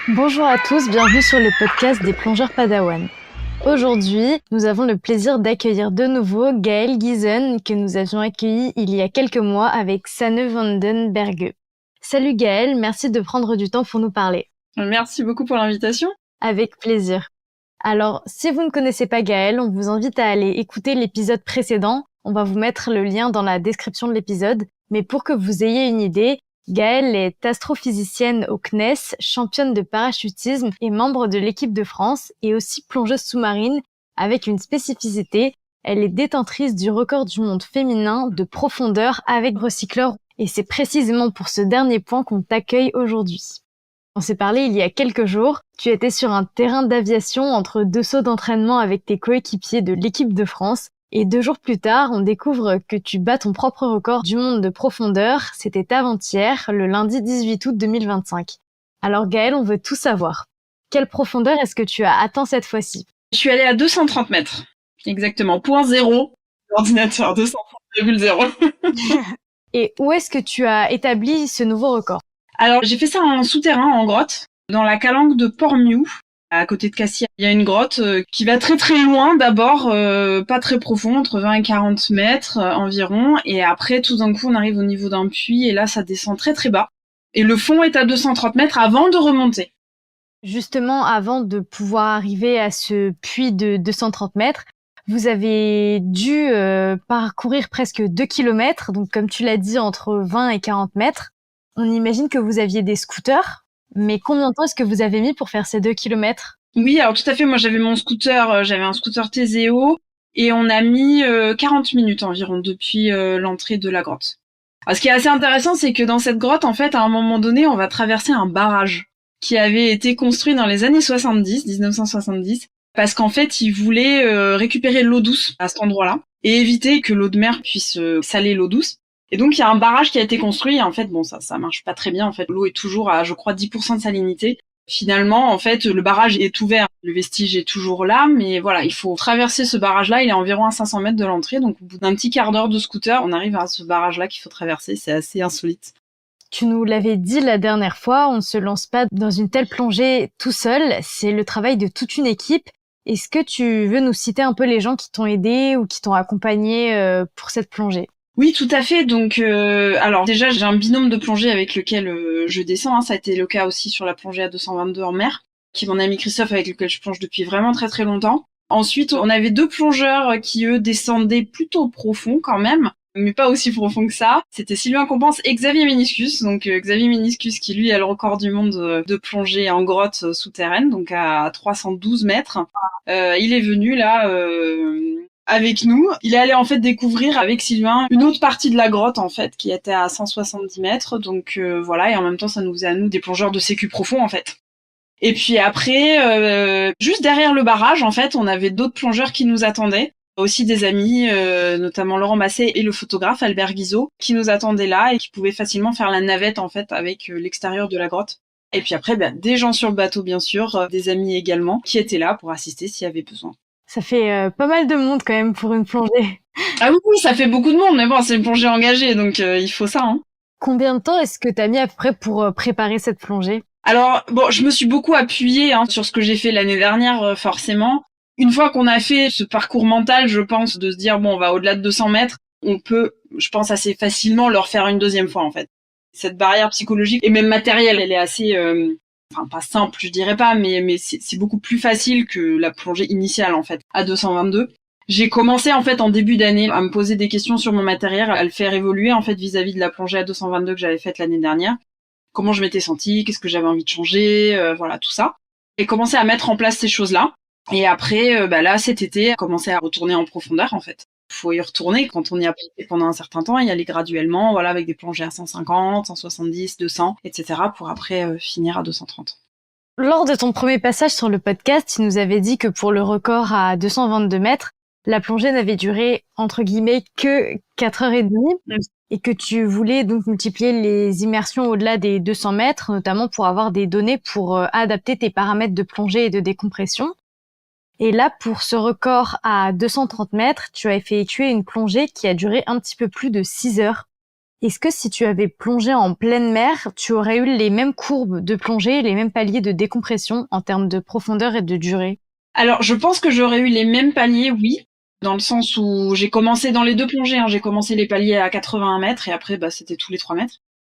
Bonjour à tous, bienvenue sur le podcast des plongeurs Padawan. Aujourd'hui, nous avons le plaisir d'accueillir de nouveau Gaël Giesen, que nous avions accueilli il y a quelques mois avec Sanne van den Berge. Salut Gaël, merci de prendre du temps pour nous parler. Merci beaucoup pour l'invitation. Avec plaisir. Alors, si vous ne connaissez pas Gaël, on vous invite à aller écouter l'épisode précédent. On va vous mettre le lien dans la description de l'épisode. Mais pour que vous ayez une idée, Gaëlle est astrophysicienne au CNES, championne de parachutisme et membre de l'équipe de France et aussi plongeuse sous-marine avec une spécificité. Elle est détentrice du record du monde féminin de profondeur avec recycleur et c'est précisément pour ce dernier point qu'on t'accueille aujourd'hui. On s'est parlé il y a quelques jours. Tu étais sur un terrain d'aviation entre deux sauts d'entraînement avec tes coéquipiers de l'équipe de France. Et 2 jours plus tard, on découvre que tu bats ton propre record du monde de profondeur. C'était avant-hier, le lundi 18 août 2025. Alors Gaël, on veut tout savoir. Quelle profondeur est-ce que tu as atteint cette fois-ci ? Je suis allée à 230 mètres. Exactement. Point zéro. L'ordinateur, 230,0. Et où est-ce que tu as établi ce nouveau record ? Alors, j'ai fait ça en souterrain, en grotte, dans la calanque de Port-Miou. À côté de Cassis, il y a une grotte qui va très très loin d'abord, pas très profond, entre 20 et 40 mètres environ. Et après, tout d'un coup, on arrive au niveau d'un puits et là, ça descend très très bas. Et le fond est à 230 mètres avant de remonter. Justement, avant de pouvoir arriver à ce puits de 230 mètres, vous avez dû parcourir presque 2 kilomètres, donc comme tu l'as dit, entre 20 et 40 mètres. On imagine que vous aviez des scooters. Mais combien de temps est-ce que vous avez mis pour faire ces 2 kilomètres ? Oui, alors tout à fait. Moi, j'avais un scooter Teseo et on a mis 40 minutes environ depuis l'entrée de la grotte. Alors, ce qui est assez intéressant, c'est que dans cette grotte, en fait, à un moment donné, on va traverser un barrage qui avait été construit dans les années 1970, parce qu'en fait, ils voulaient récupérer l'eau douce à cet endroit-là et éviter que l'eau de mer puisse saler l'eau douce. Et donc, il y a un barrage qui a été construit. Et en fait, bon, ça marche pas très bien. En fait, l'eau est toujours à, je crois, 10% de salinité. Finalement, en fait, le barrage est ouvert. Le vestige est toujours là. Mais voilà, il faut traverser ce barrage-là. Il est environ à 500 mètres de l'entrée. Donc, au bout d'un petit quart d'heure de scooter, on arrive à ce barrage-là qu'il faut traverser. C'est assez insolite. Tu nous l'avais dit la dernière fois, on ne se lance pas dans une telle plongée tout seul. C'est le travail de toute une équipe. Est-ce que tu veux nous citer un peu les gens qui t'ont aidé ou qui t'ont accompagné pour cette plongée ? Oui, tout à fait. Donc, alors déjà, j'ai un binôme de plongée avec lequel je descends. Ça a été le cas aussi sur la plongée à 222 en mer, qui est mon ami Christophe, avec lequel je plonge depuis vraiment très très longtemps. Ensuite, on avait 2 plongeurs qui, eux, descendaient plutôt profond quand même, mais pas aussi profond que ça. C'était Sylvain Compense et Xavier Meniscus. Donc, Xavier Meniscus, qui lui a le record du monde de plongée en grotte souterraine, donc à 312 mètres. Il est venu là... avec nous. Il est allé en fait découvrir avec Sylvain une autre partie de la grotte en fait qui était à 170 mètres. Donc voilà, et en même temps ça nous faisait à nous des plongeurs de sécu profond en fait. Et puis après, juste derrière le barrage en fait, on avait d'autres plongeurs qui nous attendaient. Aussi des amis, notamment Laurent Basset et le photographe Albert Guizot, qui nous attendaient là et qui pouvaient facilement faire la navette en fait avec l'extérieur de la grotte. Et puis après, des gens sur le bateau bien sûr, des amis également, qui étaient là pour assister s'il y avait besoin. Ça fait pas mal de monde quand même pour une plongée. Ah oui, ça fait beaucoup de monde, mais bon, c'est une plongée engagée, donc il faut ça. Hein. Combien de temps est-ce que t'as mis à peu près pour préparer cette plongée ? Alors, bon, je me suis beaucoup appuyée sur ce que j'ai fait l'année dernière, forcément. Une fois qu'on a fait ce parcours mental, je pense, de se dire, bon, on va au-delà de 200 mètres, on peut, je pense, assez facilement le refaire une deuxième fois, en fait. Cette barrière psychologique et même matérielle, elle est assez... Enfin, pas simple, je dirais pas, mais c'est beaucoup plus facile que la plongée initiale, en fait, à 222. J'ai commencé, en fait, en début d'année, à me poser des questions sur mon matériel, à le faire évoluer, en fait, vis-à-vis de la plongée à 222 que j'avais faite l'année dernière. Comment je m'étais sentie, qu'est-ce que j'avais envie de changer, voilà, tout ça. Et commencer à mettre en place ces choses-là. Et après, là, cet été, commencer à retourner en profondeur, en fait. Faut y retourner quand on y a passé pendant un certain temps, y aller graduellement, voilà, avec des plongées à 150, 170, 200, etc. pour après finir à 230. Lors de ton premier passage sur le podcast, tu nous avais dit que pour le record à 222 mètres, la plongée n'avait duré, entre guillemets, que 4h30 et que tu voulais donc multiplier les immersions au-delà des 200 mètres, notamment pour avoir des données pour adapter tes paramètres de plongée et de décompression. Et là, pour ce record à 230 mètres, tu as effectué une plongée qui a duré un petit peu plus de 6 heures. Est-ce que si tu avais plongé en pleine mer, tu aurais eu les mêmes courbes de plongée, les mêmes paliers de décompression en termes de profondeur et de durée? Alors, je pense que j'aurais eu les mêmes paliers, oui, dans le sens où j'ai commencé dans les deux plongées. J'ai commencé les paliers à 81 mètres et après, c'était tous les 3 mètres.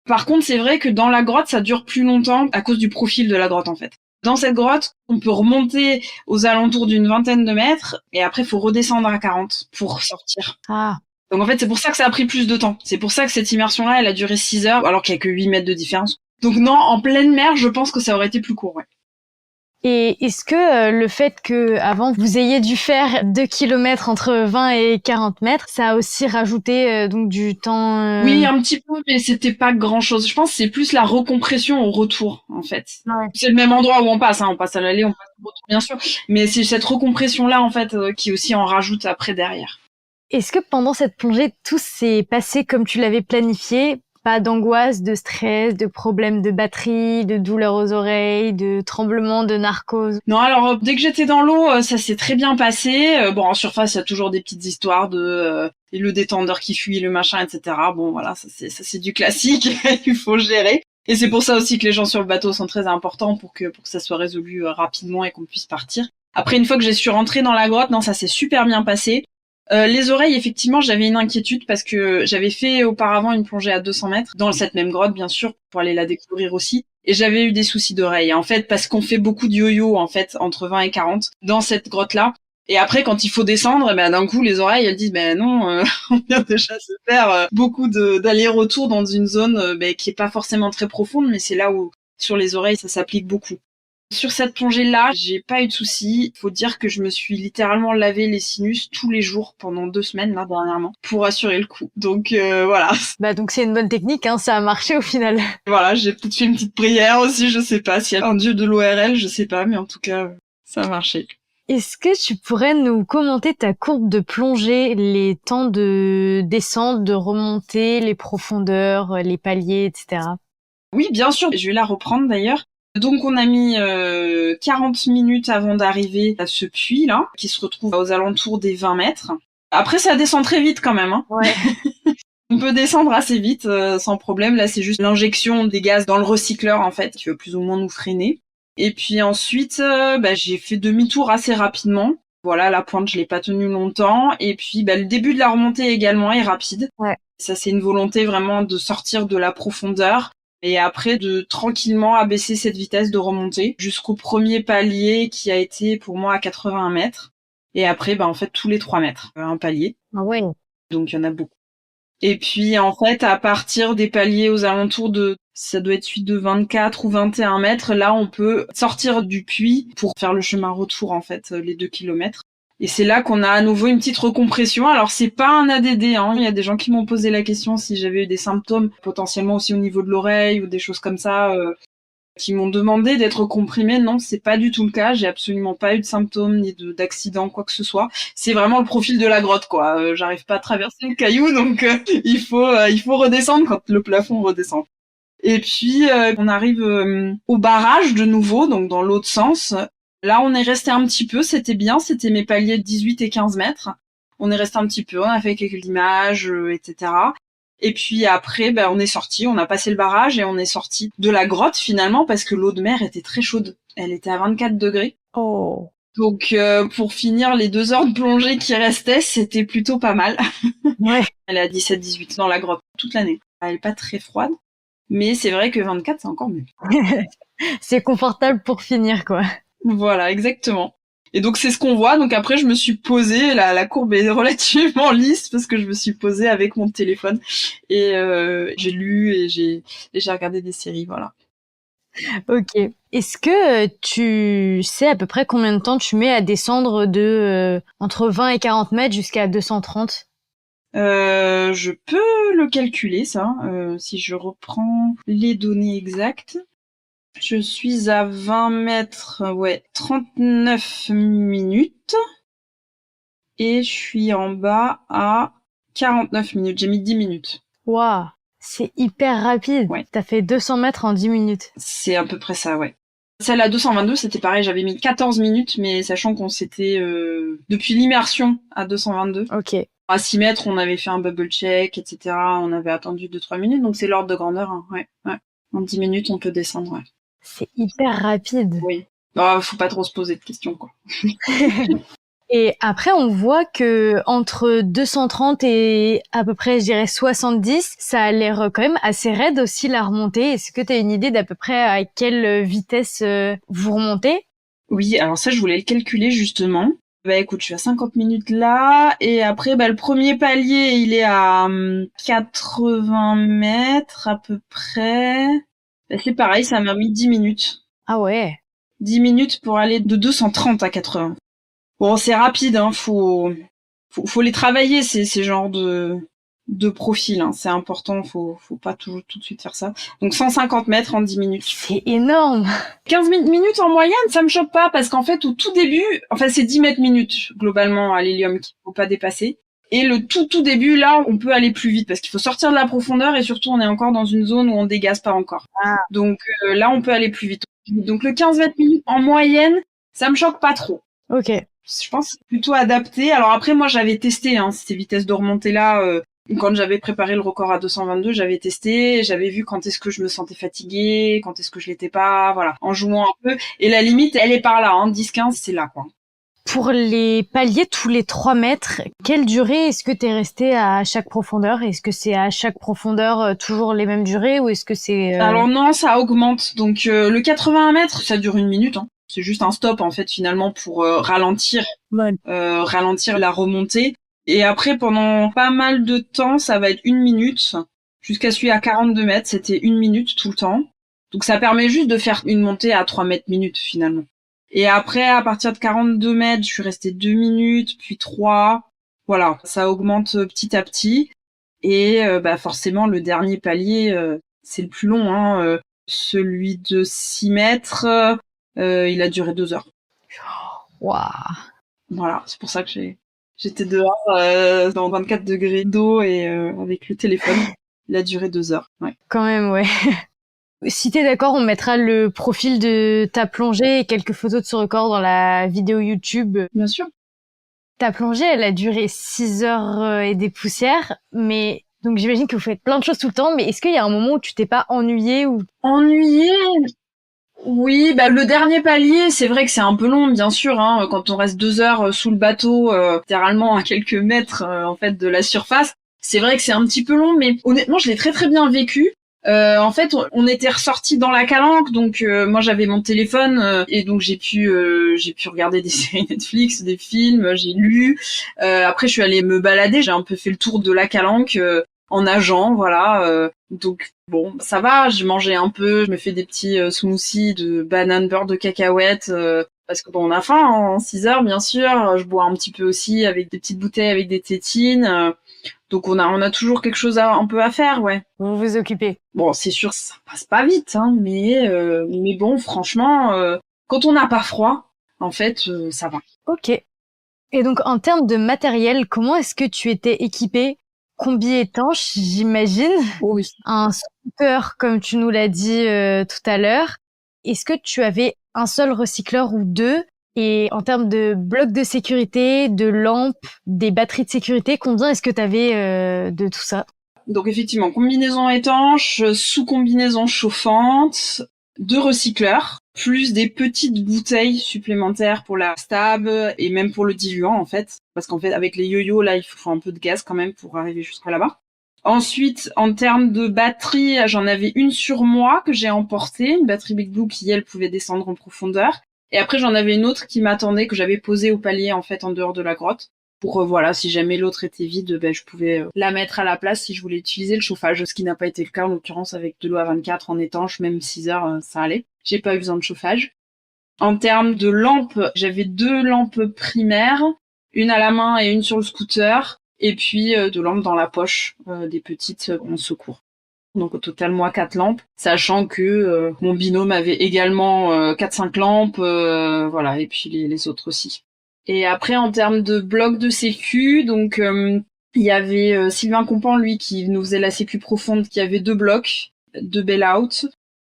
Par contre, c'est vrai que dans la grotte, ça dure plus longtemps à cause du profil de la grotte, en fait. Dans cette grotte, on peut remonter aux alentours d'une vingtaine de mètres et après, il faut redescendre à 40 pour sortir. Ah, Donc en fait, c'est pour ça que ça a pris plus de temps. C'est pour ça que cette immersion-là, elle a duré 6 heures, alors qu'il y a que 8 mètres de différence. Donc non, en pleine mer, je pense que ça aurait été plus court, ouais. et est-ce que le fait que avant vous ayez dû faire 2 kilomètres entre 20 et 40 mètres, ça a aussi rajouté donc du temps Oui, un petit peu, mais c'était pas grand-chose. Je pense que c'est plus la recompression au retour, en fait. Ouais. C'est le même endroit où on passe, hein. On passe à l'aller, on passe au retour, bien sûr. Mais c'est cette recompression-là, en fait, qui aussi en rajoute après derrière. Est-ce que pendant cette plongée, tout s'est passé comme tu l'avais planifié? Pas d'angoisse, de stress, de problèmes de batterie, de douleurs aux oreilles, de tremblements, de narcose? Non, alors dès que j'étais dans l'eau, ça s'est très bien passé. Bon, en surface, il y a toujours des petites histoires de le détendeur qui fuit, le machin, etc. Bon, voilà, ça c'est du classique. Il faut gérer. Et c'est pour ça aussi que les gens sur le bateau sont très importants pour que ça soit résolu rapidement et qu'on puisse partir. Après, une fois que j'ai su rentrer dans la grotte, non, ça s'est super bien passé. Les oreilles, effectivement, j'avais une inquiétude parce que j'avais fait auparavant une plongée à 200 mètres dans cette même grotte, bien sûr, pour aller la découvrir aussi. Et j'avais eu des soucis d'oreilles, en fait, parce qu'on fait beaucoup de yo-yo, en fait, entre 20 et 40 dans cette grotte-là. Et après, quand il faut descendre, d'un coup, les oreilles, elles disent, non, on vient déjà se faire beaucoup d'allers-retours dans une zone qui est pas forcément très profonde, mais c'est là où, sur les oreilles, ça s'applique beaucoup. Sur cette plongée-là, j'ai pas eu de soucis. Faut dire que je me suis littéralement lavé les sinus tous les jours pendant 2 semaines, là, dernièrement, pour assurer le coup. Donc, voilà. Bah donc c'est une bonne technique, hein, ça a marché au final. Voilà, j'ai peut-être fait une petite prière aussi, je sais pas. S'il y a un dieu de l'ORL, je sais pas, mais en tout cas, ça a marché. Est-ce que tu pourrais nous commenter ta courbe de plongée, les temps de descente, de remontée, les profondeurs, les paliers, etc. Oui, bien sûr. Je vais la reprendre d'ailleurs. Donc on a mis 40 minutes avant d'arriver à ce puits-là, qui se retrouve aux alentours des 20 mètres. Après, ça descend très vite quand même, hein. Ouais. On peut descendre assez vite sans problème. Là, c'est juste l'injection des gaz dans le recycleur, en fait, qui va plus ou moins nous freiner. Et puis ensuite, j'ai fait demi-tour assez rapidement. Voilà, la pointe, je l'ai pas tenue longtemps. Et puis, le début de la remontée également est rapide. Ouais. Ça, c'est une volonté vraiment de sortir de la profondeur. Et après, de tranquillement abaisser cette vitesse de remontée jusqu'au premier palier qui a été pour moi à 81 mètres. Et après, en fait, tous les 3 mètres, un palier. Ah ouais. Donc, il y en a beaucoup. Et puis, en fait, à partir des paliers aux alentours de, ça doit être celui de 24 ou 21 mètres, là, on peut sortir du puits pour faire le chemin retour, en fait, les 2 kilomètres. Et c'est là qu'on a à nouveau une petite recompression. Alors, c'est pas un ADD, hein. Il y a des gens qui m'ont posé la question si j'avais eu des symptômes, potentiellement aussi au niveau de l'oreille ou des choses comme ça, qui m'ont demandé d'être comprimée. Non, c'est pas du tout le cas. J'ai absolument pas eu de symptômes ni d'accident, quoi que ce soit. C'est vraiment le profil de la grotte, quoi. J'arrive pas à traverser le caillou, donc il faut redescendre quand le plafond redescend. Et puis on arrive au barrage de nouveau, donc dans l'autre sens. Là, on est resté un petit peu. C'était bien. C'était mes paliers de 18 et 15 mètres. On est resté un petit peu. On a fait quelques images, etc. Et puis après, on est sorti, on a passé le barrage et on est sorti de la grotte finalement parce que l'eau de mer était très chaude. Elle était à 24 degrés. Oh. Donc pour finir les 2 heures de plongée qui restaient, c'était plutôt pas mal. Ouais. Elle est à 17-18 dans la grotte toute l'année. Elle est pas très froide, mais c'est vrai que 24 c'est encore mieux. C'est confortable pour finir, quoi. Voilà, exactement. Et donc c'est ce qu'on voit. Donc après je me suis posée, la courbe est relativement lisse parce que je me suis posée avec mon téléphone et j'ai lu et j'ai regardé des séries, voilà. Ok. Est-ce que tu sais à peu près combien de temps tu mets à descendre de entre 20 et 40 mètres jusqu'à 230? Je peux le calculer ça, si je reprends les données exactes. Je suis à 20 mètres, 39 minutes. Et je suis en bas à 49 minutes. J'ai mis 10 minutes. Waouh, c'est hyper rapide. Ouais. T'as fait 200 mètres en 10 minutes. C'est à peu près ça, ouais. Celle à 222, c'était pareil, j'avais mis 14 minutes, mais sachant qu'on s'était depuis l'immersion à 222. Ok. À 6 mètres, on avait fait un bubble check, etc. On avait attendu 2-3 minutes, donc c'est l'ordre de grandeur. Hein. Ouais. En 10 minutes, on peut descendre. Ouais. C'est hyper rapide. Oui. Bah, faut pas trop se poser de questions, quoi. Et après, on voit que entre 230 et à peu près, je dirais 70, ça a l'air quand même assez raide aussi la remontée. Est-ce que tu as une idée d'à peu près à quelle vitesse vous remontez? Oui, alors ça, je voulais le calculer justement. Bah écoute, je suis à 50 minutes là, et après, le premier palier, il est à 80 mètres à peu près. Bah, c'est pareil, ça m'a mis 10 minutes. Ah ouais. 10 minutes pour aller de 230 à 80. Bon, c'est rapide, hein, faut les travailler, ces genres de profils, hein. C'est important, faut pas tout de suite faire ça. Donc 150 mètres en 10 minutes. C'est énorme. 15 minutes en moyenne, ça me choque pas, parce qu'en fait, au tout début, enfin, c'est 10 mètres minutes, globalement, à l'hélium, qu'il faut pas dépasser. Et le tout début, là, on peut aller plus vite, parce qu'il faut sortir de la profondeur, et surtout, on est encore dans une zone où on dégaze pas encore. Ah. Donc là, on peut aller plus vite. Donc le 15 mètres minutes en moyenne, ça me choque pas trop. Ok. Je pense que c'est plutôt adapté. Alors après, moi, j'avais testé ces vitesses de remontée là. Quand j'avais préparé le record à 222, j'avais testé, j'avais vu quand est-ce que je me sentais fatiguée, quand est-ce que je l'étais pas, voilà, en jouant un peu. Et la limite, elle est par là, hein, 10-15, c'est là, quoi. Pour les paliers tous les 3 mètres, quelle durée est-ce que tu es resté à chaque profondeur? Est-ce que c'est à chaque profondeur toujours les mêmes durées ou est-ce que c'est... Alors non, ça augmente. Donc le 81 mètres, ça dure 1 minute. Hein. C'est juste un stop, en fait, finalement, pour ralentir la remontée. Et après, pendant pas mal de temps, ça va être 1 minute. Jusqu'à celui à 42 mètres, c'était 1 minute tout le temps. Donc ça permet juste de faire une montée à 3 mètres minutes, finalement. Et après, à partir de 42 mètres, je suis restée 2 minutes, puis 3. Voilà, ça augmente petit à petit. Et forcément, le dernier palier, c'est le plus long. Hein. Celui de 6 mètres, il a duré 2 heures. Waouh. Voilà, c'est pour ça que j'étais dehors dans 24 degrés d'eau et avec le téléphone. Il a duré 2 heures. Ouais. Quand même, ouais. Si t'es d'accord, on mettra le profil de ta plongée et quelques photos de ce record dans la vidéo YouTube. Bien sûr. Ta plongée, elle a duré 6 heures et des poussières, mais donc j'imagine que vous faites plein de choses tout le temps, mais est-ce qu'il y a un moment où tu t'es pas ennuyée ou... Ennuyé? Oui, le dernier palier, c'est vrai que c'est un peu long, bien sûr, hein, quand on reste 2 heures sous le bateau, littéralement à quelques mètres en fait de la surface. C'est vrai que c'est un petit peu long, mais honnêtement, je l'ai très très bien vécu. En fait, on était ressortis dans la calanque, donc moi j'avais mon téléphone et donc j'ai pu regarder des séries Netflix, des films, j'ai lu. Après, je suis allée me balader, j'ai un peu fait le tour de la calanque en nageant, voilà. Donc bon, ça va, j'ai mangé un peu, je me fais des petits smoothies de banane beurre de cacahuètes parce que bon, on a faim en 6 heures bien sûr, je bois un petit peu aussi avec des petites bouteilles avec des tétines. Donc on a toujours quelque chose un peu à faire, ouais. Vous vous occupez? Bon, c'est sûr, ça passe pas vite, hein, mais bon, franchement, quand on n'a pas froid, en fait, ça va. Ok. Et donc en termes de matériel, comment est-ce que tu étais équipée? Combi étanche, j'imagine. Oh oui. Un scooter, comme tu nous l'as dit tout à l'heure. Est-ce que tu avais un seul recycleur ou deux? Et en termes de blocs de sécurité, de lampes, des batteries de sécurité, combien est-ce que tu avais de tout ça? Donc effectivement, combinaison étanche, sous-combinaison chauffante, 2 recycleurs, plus des petites bouteilles supplémentaires pour la stab et même pour le diluant en fait. Parce qu'en fait, avec les yo-yo, là, il faut un peu de gaz quand même pour arriver jusqu'à là-bas. Ensuite, en termes de batterie, j'en avais une sur moi que j'ai emportée, une batterie Big Blue qui, elle, pouvait descendre en profondeur. Et après, j'en avais une autre qui m'attendait, que j'avais posée au palier, en fait, en dehors de la grotte. Pour, voilà, si jamais l'autre était vide, je pouvais la mettre à la place si je voulais utiliser le chauffage, ce qui n'a pas été le cas, en l'occurrence, avec de l'eau à 24 en étanche, même 6 heures, ça allait. J'ai pas eu besoin de chauffage. En termes de lampes, j'avais 2 lampes primaires, une à la main et une sur le scooter, et puis 2 lampes dans la poche, des petites en secours. Donc au total, moi, 4 lampes, sachant que mon binôme avait également 4-5 lampes, voilà, et puis les autres aussi. Et après, en termes de blocs de sécu, donc il y avait Sylvain Compan, lui, qui nous faisait la sécu profonde, qui avait 2 blocs, 2 bail-out.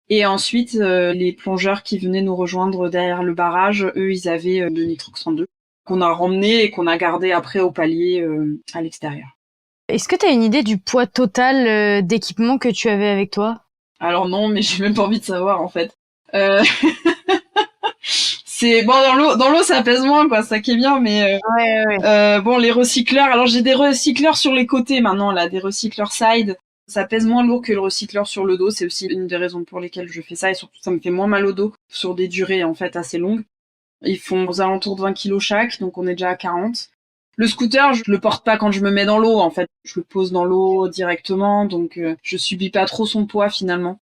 Et ensuite, les plongeurs qui venaient nous rejoindre derrière le barrage, eux, ils avaient de Nitrox 102 qu'on a remmené et qu'on a gardé après au palier à l'extérieur. Est-ce que tu as une idée du poids total d'équipement que tu avais avec toi? Alors non, mais j'ai même pas envie de savoir en fait. C'est bon dans l'eau ça pèse moins quoi, ça qui est bien, mais bon les recycleurs. Alors j'ai des recycleurs sur les côtés maintenant là, des recycleurs side. Ça pèse moins lourd que le recycleur sur le dos. C'est aussi une des raisons pour lesquelles je fais ça et surtout ça me fait moins mal au dos sur des durées en fait assez longues. Ils font aux alentours de 20 kilos chaque, donc on est déjà à 40. Le scooter, je le porte pas quand je me mets dans l'eau, en fait. Je le pose dans l'eau directement, donc je subis pas trop son poids finalement.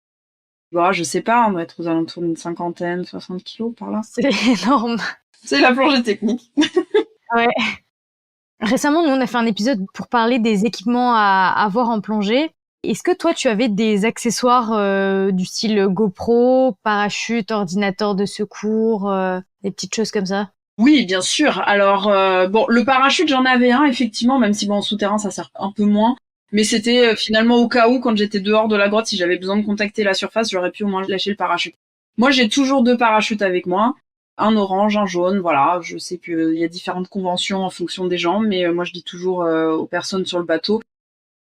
Bon, je sais pas, on doit être aux alentours d'une 50, 60 kilos par là. C'est énorme. C'est la plongée technique. Ouais. Récemment, nous, on a fait un épisode pour parler des équipements à avoir en plongée. Est-ce que toi, tu avais des accessoires du style GoPro, parachute, ordinateur de secours, des petites choses comme ça? Oui, bien sûr. Alors, bon, le parachute, j'en avais un, effectivement, même si bon, en souterrain, ça sert un peu moins. Mais c'était finalement au cas où, quand j'étais dehors de la grotte, si j'avais besoin de contacter la surface, j'aurais pu au moins lâcher le parachute. Moi, j'ai toujours 2 parachutes avec moi. Un orange, un jaune, voilà. Je sais qu'il y a différentes conventions en fonction des gens, mais moi, je dis toujours aux personnes sur le bateau.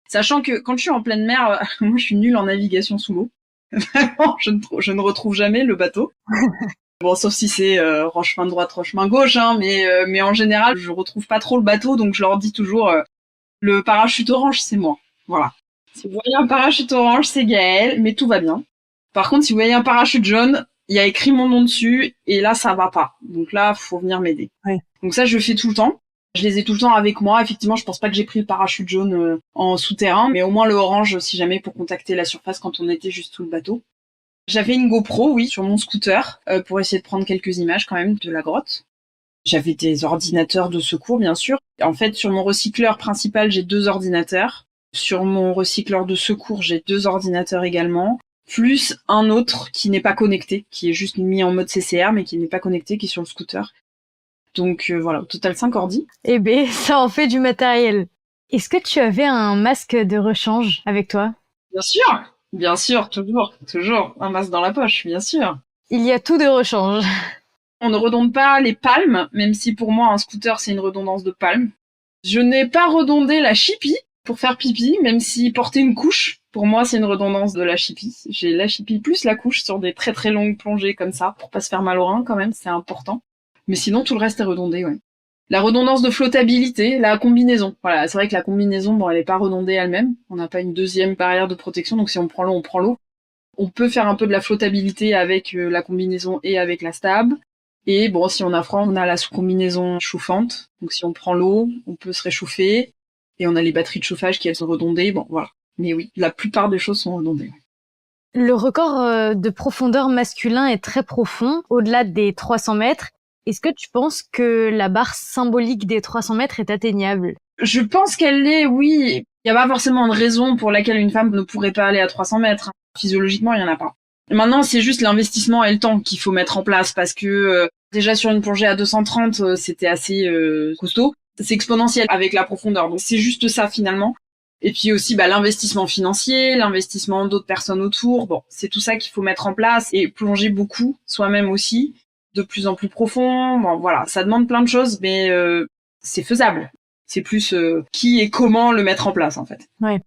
Sachant que quand je suis en pleine mer, moi, je suis nulle en navigation sous l'eau. Vraiment, je ne retrouve jamais le bateau. Bon, sauf si c'est roche-main droite, roche-main gauche, hein, mais en général, je retrouve pas trop le bateau, donc je leur dis toujours le parachute orange, c'est moi. Voilà. Si vous voyez un parachute orange, c'est Gaëlle, mais tout va bien. Par contre, si vous voyez un parachute jaune, il y a écrit mon nom dessus, et là, ça va pas. Donc là, faut venir m'aider. Oui. Donc ça, je le fais tout le temps. Je les ai tout le temps avec moi. Effectivement, je pense pas que j'ai pris le parachute jaune en souterrain, mais au moins le orange, si jamais, pour contacter la surface quand on était juste sous le bateau. J'avais une GoPro, oui, sur mon scooter, pour essayer de prendre quelques images quand même de la grotte. J'avais des ordinateurs de secours, bien sûr. En fait, sur mon recycleur principal, j'ai 2 ordinateurs. Sur mon recycleur de secours, j'ai 2 ordinateurs également, plus un autre qui n'est pas connecté, qui est juste mis en mode CCR, mais qui n'est pas connecté, qui est sur le scooter. Donc voilà, au total 5 ordi. Eh ben, ça en fait du matériel. Est-ce que tu avais un masque de rechange avec toi? Bien sûr, toujours. Un masque dans la poche, bien sûr. Il y a tout de rechange. On ne redonde pas les palmes, même si pour moi un scooter c'est une redondance de palmes. Je n'ai pas redondé la chipie pour faire pipi, même si porter une couche, pour moi c'est une redondance de la chipie. J'ai la chipie plus la couche sur des très très longues plongées comme ça, pour pas se faire mal aux reins quand même, c'est important. Mais sinon tout le reste est redondé, ouais. La redondance de flottabilité, la combinaison. Voilà, c'est vrai que la combinaison, bon, elle est pas redondée elle-même. On n'a pas une deuxième barrière de protection, donc si on prend l'eau, on prend l'eau. On peut faire un peu de la flottabilité avec la combinaison et avec la stab. Et bon, si on a froid, on a la sous-combinaison chauffante. Donc si on prend l'eau, on peut se réchauffer. Et on a les batteries de chauffage qui, elles, sont redondées. Bon, voilà. Mais oui, la plupart des choses sont redondées. Le record de profondeur masculin est très profond, au-delà des 300 mètres. Est-ce que tu penses que la barre symbolique des 300 mètres est atteignable? Je pense qu'elle l'est, oui. Il n'y a pas forcément de raison pour laquelle une femme ne pourrait pas aller à 300 mètres. Physiologiquement, il n'y en a pas. Maintenant, c'est juste l'investissement et le temps qu'il faut mettre en place parce que déjà sur une plongée à 230, c'était assez costaud. C'est exponentiel avec la profondeur. Donc c'est juste ça finalement. Et puis aussi l'investissement financier, l'investissement d'autres personnes autour. Bon, c'est tout ça qu'il faut mettre en place et plonger beaucoup, soi-même aussi, de plus en plus profond. Bon, voilà, ça demande plein de choses, mais c'est faisable. C'est plus qui et comment le mettre en place en fait. Ouais.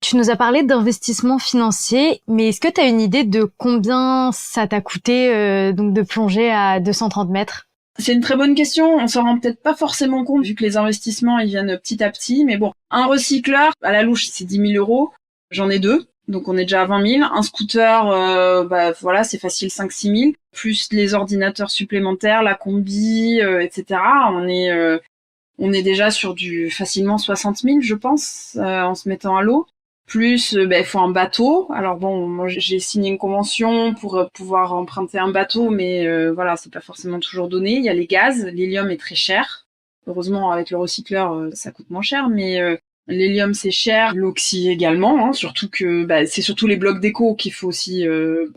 Tu nous as parlé d'investissement financier, mais est-ce que tu as une idée de combien ça t'a coûté donc de plonger à 230 mètres? C'est une très bonne question. On s'en rend peut-être pas forcément compte vu que les investissements ils viennent petit à petit. Mais bon, un recycleur, à la louche, c'est 10 000 euros. J'en ai 2. Donc on est déjà à 20 000. Un scooter, voilà, c'est facile 5-6 000. Plus les ordinateurs supplémentaires, la combi, etc. On est déjà sur du facilement 60 000, je pense, en se mettant à l'eau. Plus, il faut un bateau. Alors bon, moi j'ai signé une convention pour pouvoir emprunter un bateau, mais voilà, c'est pas forcément toujours donné. Il y a les gaz, l'hélium est très cher. Heureusement, avec le recycleur, ça coûte moins cher, mais l'hélium c'est cher, l'oxy également, hein, surtout que c'est surtout les blocs d'écho qu'il faut aussi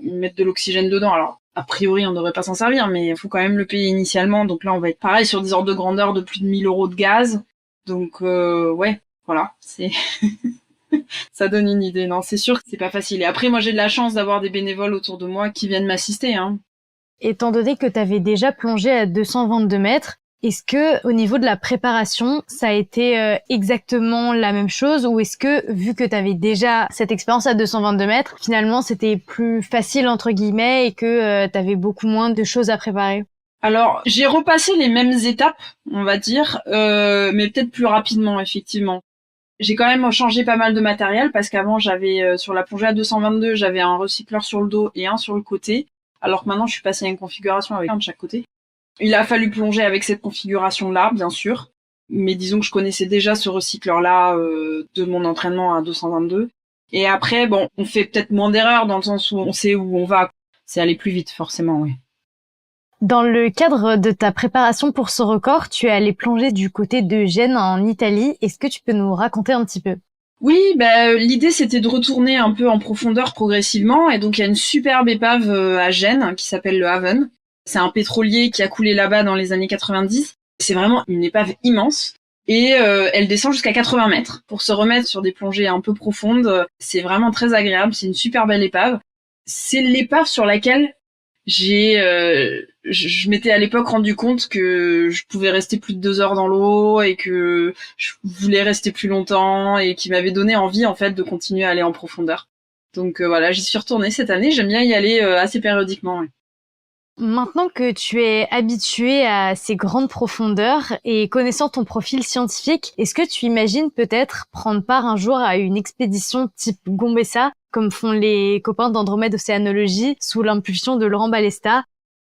mettre de l'oxygène dedans. Alors a priori, on devrait pas s'en servir, mais il faut quand même le payer initialement. Donc là, on va être pareil sur des ordres de grandeur de plus de 1 000 euros de gaz. Donc ouais, voilà, c'est Ça donne une idée. Non, c'est sûr que c'est pas facile. Et après, moi, j'ai de la chance d'avoir des bénévoles autour de moi qui viennent m'assister, hein. Étant donné que tu avais déjà plongé à 222 mètres, est-ce que au niveau de la préparation, ça a été exactement la même chose ou est-ce que, vu que tu avais déjà cette expérience à 222 mètres, finalement c'était plus facile entre guillemets et que tu avais beaucoup moins de choses à préparer? Alors, j'ai repassé les mêmes étapes, on va dire, mais peut-être plus rapidement, effectivement. J'ai quand même changé pas mal de matériel parce qu'avant, j'avais sur la plongée à 222, j'avais un recycleur sur le dos et un sur le côté, alors que maintenant, je suis passée à une configuration avec un de chaque côté. Il a fallu plonger avec cette configuration-là, bien sûr, mais disons que je connaissais déjà ce recycleur-là de mon entraînement à 222. Et après, bon, on fait peut-être moins d'erreurs dans le sens où on sait où on va. C'est aller plus vite, forcément, oui. Dans le cadre de ta préparation pour ce record, tu es allé plonger du côté de Gênes en Italie. Est-ce que tu peux nous raconter un petit peu? Oui, l'idée c'était de retourner un peu en profondeur progressivement, et donc il y a une superbe épave à Gênes qui s'appelle le Haven. C'est un pétrolier qui a coulé là-bas dans les années 90. C'est vraiment une épave immense. Et elle descend jusqu'à 80 mètres pour se remettre sur des plongées un peu profondes. C'est vraiment très agréable, c'est une super belle épave. C'est l'épave sur laquelle je m'étais à l'époque rendu compte que je pouvais rester plus de 2 heures dans l'eau et que je voulais rester plus longtemps et qui m'avait donné envie en fait de continuer à aller en profondeur. Donc voilà, j'y suis retournée cette année. J'aime bien y aller assez périodiquement. Ouais. Maintenant que tu es habitué à ces grandes profondeurs et connaissant ton profil scientifique, est-ce que tu imagines peut-être prendre part un jour à une expédition type Gombessa, comme font les copains d'Andromède Océanologie, sous l'impulsion de Laurent Balesta?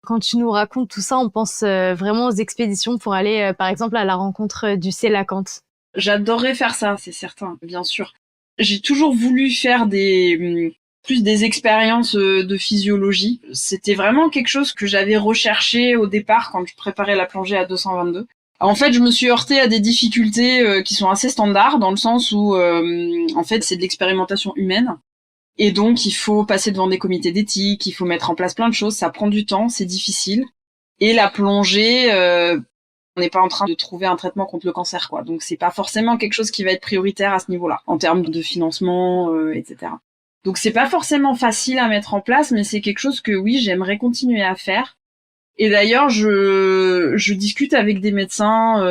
Quand tu nous racontes tout ça, on pense vraiment aux expéditions pour aller, par exemple, à la rencontre du Sélacanthe. J'adorerais faire ça, c'est certain, bien sûr. J'ai toujours voulu faire plus des expériences de physiologie. C'était vraiment quelque chose que j'avais recherché au départ quand je préparais la plongée à 222. En fait, je me suis heurtée à des difficultés qui sont assez standards dans le sens où, en fait, c'est de l'expérimentation humaine. Et donc, il faut passer devant des comités d'éthique, il faut mettre en place plein de choses. Ça prend du temps, c'est difficile. Et la plongée, on n'est pas en train de trouver un traitement contre le cancer, quoi. Donc, c'est pas forcément quelque chose qui va être prioritaire à ce niveau-là, en termes de financement, etc. Donc, c'est pas forcément facile à mettre en place, mais c'est quelque chose que, oui, j'aimerais continuer à faire. Et d'ailleurs, je discute avec des médecins,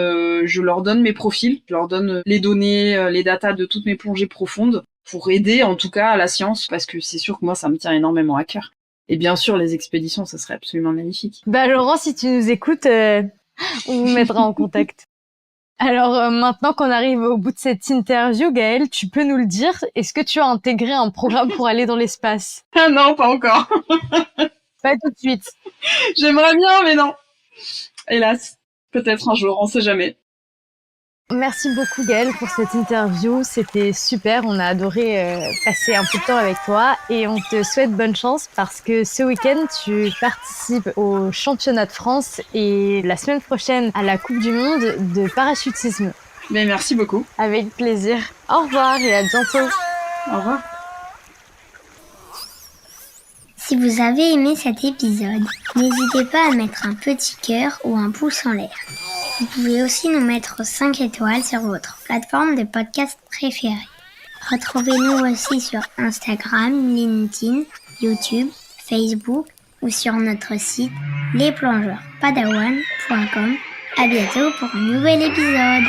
je leur donne mes profils, je leur donne les données, les datas de toutes mes plongées profondes pour aider en tout cas à la science, parce que c'est sûr que moi, ça me tient énormément à cœur. Et bien sûr, les expéditions, ça serait absolument magnifique. Bah Laurent, si tu nous écoutes, on vous mettra en contact. Alors maintenant qu'on arrive au bout de cette interview, Gaëlle, tu peux nous le dire, est-ce que tu as intégré un programme pour aller dans l'espace? Ah non, pas encore. Pas tout de suite. J'aimerais bien, mais non. Hélas. Peut-être un jour, on sait jamais. Merci beaucoup Gaëlle pour cette interview, c'était super, on a adoré passer un peu de temps avec toi et on te souhaite bonne chance parce que ce week-end tu participes au championnat de France et la semaine prochaine à la Coupe du Monde de parachutisme. Mais merci beaucoup. Avec plaisir. Au revoir et à bientôt. Au revoir. Si vous avez aimé cet épisode, n'hésitez pas à mettre un petit cœur ou un pouce en l'air. Vous pouvez aussi nous mettre 5 étoiles sur votre plateforme de podcast préférée. Retrouvez-nous aussi sur Instagram, LinkedIn, YouTube, Facebook ou sur notre site lesplongeurspadawan.com. À bientôt pour un nouvel épisode.